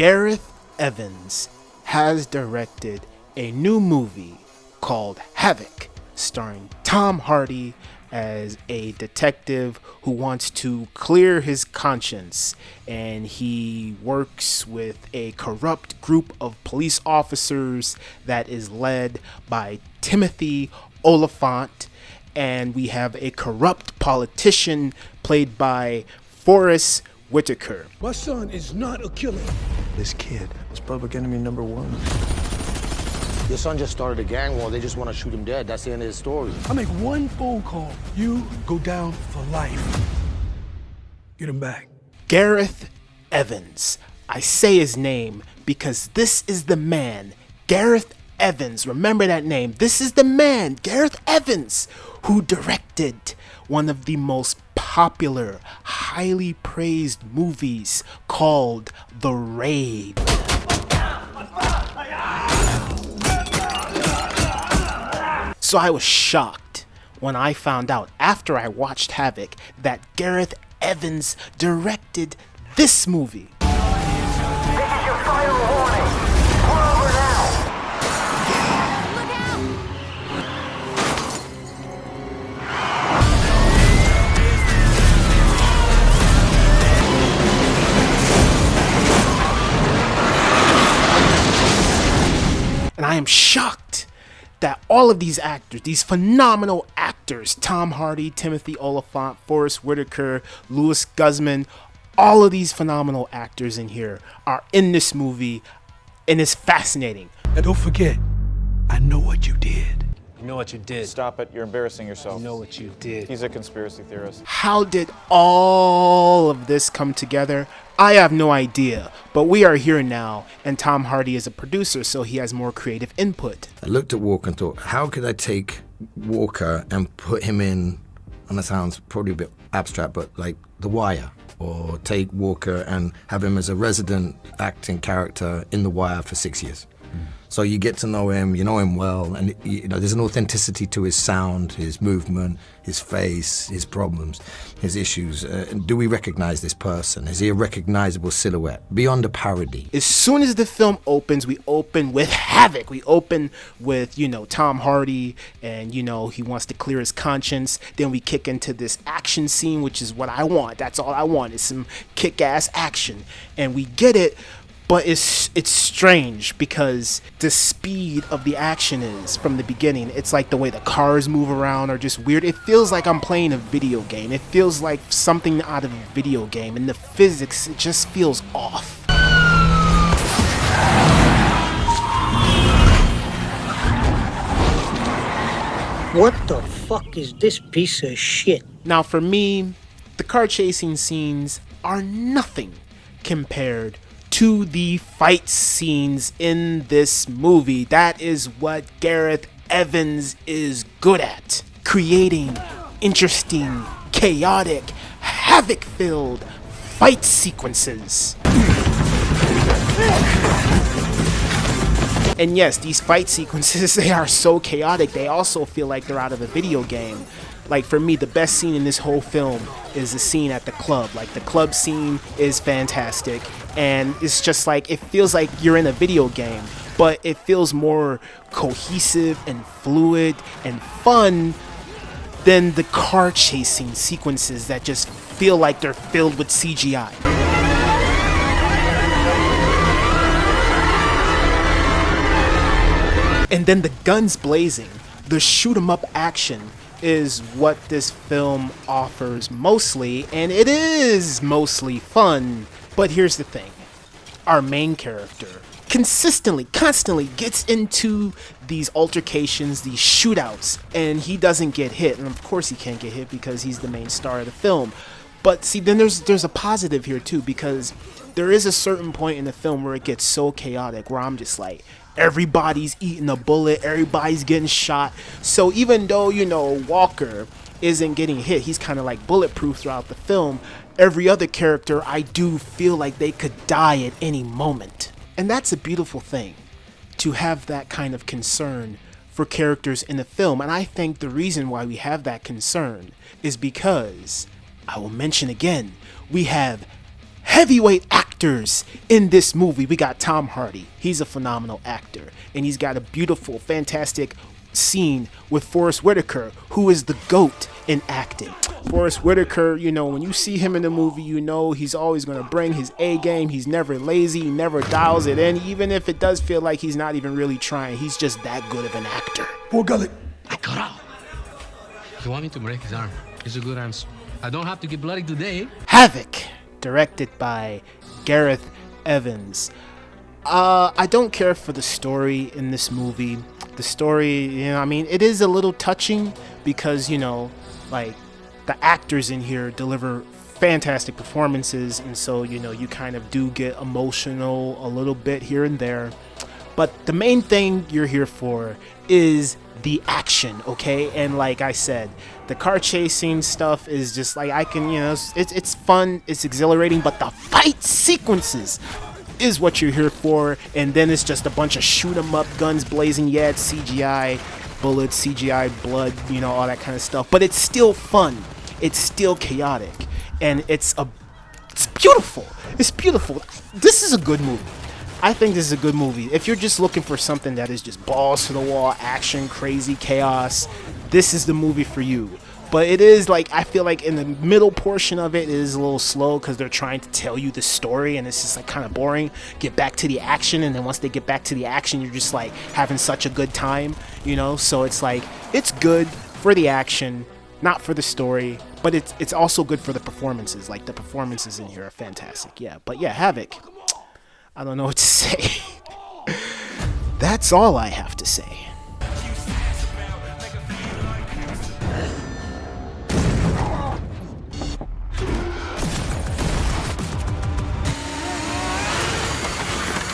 Gareth Evans has directed a new movie called HAVOC, starring Tom Hardy as a detective who wants to clear his conscience, and he works with a corrupt group of police officers that is led by Timothy Oliphant, and we have a corrupt politician played by Forrest Whitaker. My son is not a killer. This kid is public enemy number one. Your son just started a gang war. They just want to shoot him dead. That's the end of his story. I make one phone call. You go down for life. Get him back. Gareth Evans. I say his name because this is the man, Gareth Evans. Remember that name. This is the man, Gareth Evans, who directed one of the most popular, highly praised movies called The Raid. So I was shocked when I found out after I watched HAVOC that Gareth Evans directed this movie. This is your final warning. Pull over now. Look out! And I am shocked that all of these actors, these phenomenal actors, Tom Hardy, Timothy Oliphant, Forrest Whitaker, Louis Guzman, all of these phenomenal actors in here are in this movie, and it's fascinating. And don't forget, I know what you did. You know what you did. Stop it. You're embarrassing yourself. You know what you did. He's a conspiracy theorist. How did all of this come together? I have no idea, but we are here now, and Tom Hardy is a producer, so he has more creative input. I looked at Walker and thought, how could I take Walker and put him in, and that sounds probably a bit abstract, but like The Wire, or take Walker and have him as a resident acting character in The Wire for 6 years. So you get to know him, you know him well, and there's an authenticity to his sound, his movement, his face, his problems, his issues. Do we recognize this person? Is he a recognizable silhouette beyond a parody? As soon as the film opens, we open with HAVOC. We open with, Tom Hardy, and, he wants to clear his conscience. Then we kick into this action scene, which is what I want. That's all I want, is some kick-ass action. And we get it. But it's strange because the speed of the action is from the beginning. It's like the way the cars move around are just weird. It feels like I'm playing a video game. It feels like something out of a video game. And the physics, it just feels off. What the fuck is this piece of shit? Now for me, the car chasing scenes are nothing compared to the fight scenes in this movie. That is what Gareth Evans is good at. Creating interesting, chaotic, havoc-filled fight sequences. And yes, these fight sequences, they are so chaotic, they also feel like they're out of a video game. Like for me, the best scene in this whole film is the scene at the club. Like the club scene is fantastic, and it's just like, it feels like you're in a video game, but it feels more cohesive and fluid and fun than the car chasing sequences that just feel like they're filled with CGI. And then the guns blazing, the shoot 'em up action is what this film offers mostly, and it is mostly fun. But here's the thing. Our main character constantly gets into these altercations, these shootouts, and he doesn't get hit. And of course he can't get hit because he's the main star of the film. But see, then there's a positive here too, because there is a certain point in the film where it gets so chaotic where I'm just like, everybody's eating a bullet, everybody's getting shot. So even though, Walker isn't getting hit, he's kind of like bulletproof throughout the film, every other character, I do feel like they could die at any moment. And that's a beautiful thing, to have that kind of concern for characters in the film. And I think the reason why we have that concern is because, I will mention again, we have heavyweight actors actors in this movie. We got Tom Hardy. He's a phenomenal actor. And he's got a beautiful, fantastic scene with Forrest Whitaker, who is the GOAT in acting. Forrest Whitaker, you know, when you see him in the movie, you know he's always going to bring his A game. He's never lazy. He never dials it in. Even if it does feel like he's not even really trying, he's just that good of an actor. Poor gullet. You want me to break his arm? It's a good answer. I don't have to get bloody today. HAVOC, directed by Gareth Evans. I don't care for the story in this movie. The story, you know, I mean, it is a little touching because, you know, like, the actors in here deliver fantastic performances, and so, you know, you kind of do get emotional a little bit here and there. But the main thing you're here for is the action, okay? And like I said, the car chasing stuff is just like, I can, you know, it's fun, it's exhilarating, but the fight sequences is what you're here for. And then it's just a bunch of shoot 'em up, guns blazing. Yeah, it's CGI bullets, CGI blood, you know, all that kind of stuff, but it's still fun, it's still chaotic, and it's beautiful. It's beautiful. This is a good movie. I think this is a good movie. If you're just looking for something that is just balls to the wall, action, crazy, chaos, this is the movie for you. But it is like, I feel like in the middle portion of it is a little slow because they're trying to tell you the story and it's just like kind of boring. Get back to the action, and then once they get back to the action, you're just like having such a good time, you know? So it's like, it's good for the action, not for the story, but it's also good for the performances. Like, the performances in here are fantastic. Yeah, but yeah, HAVOC. I don't know what to say. That's all I have to say.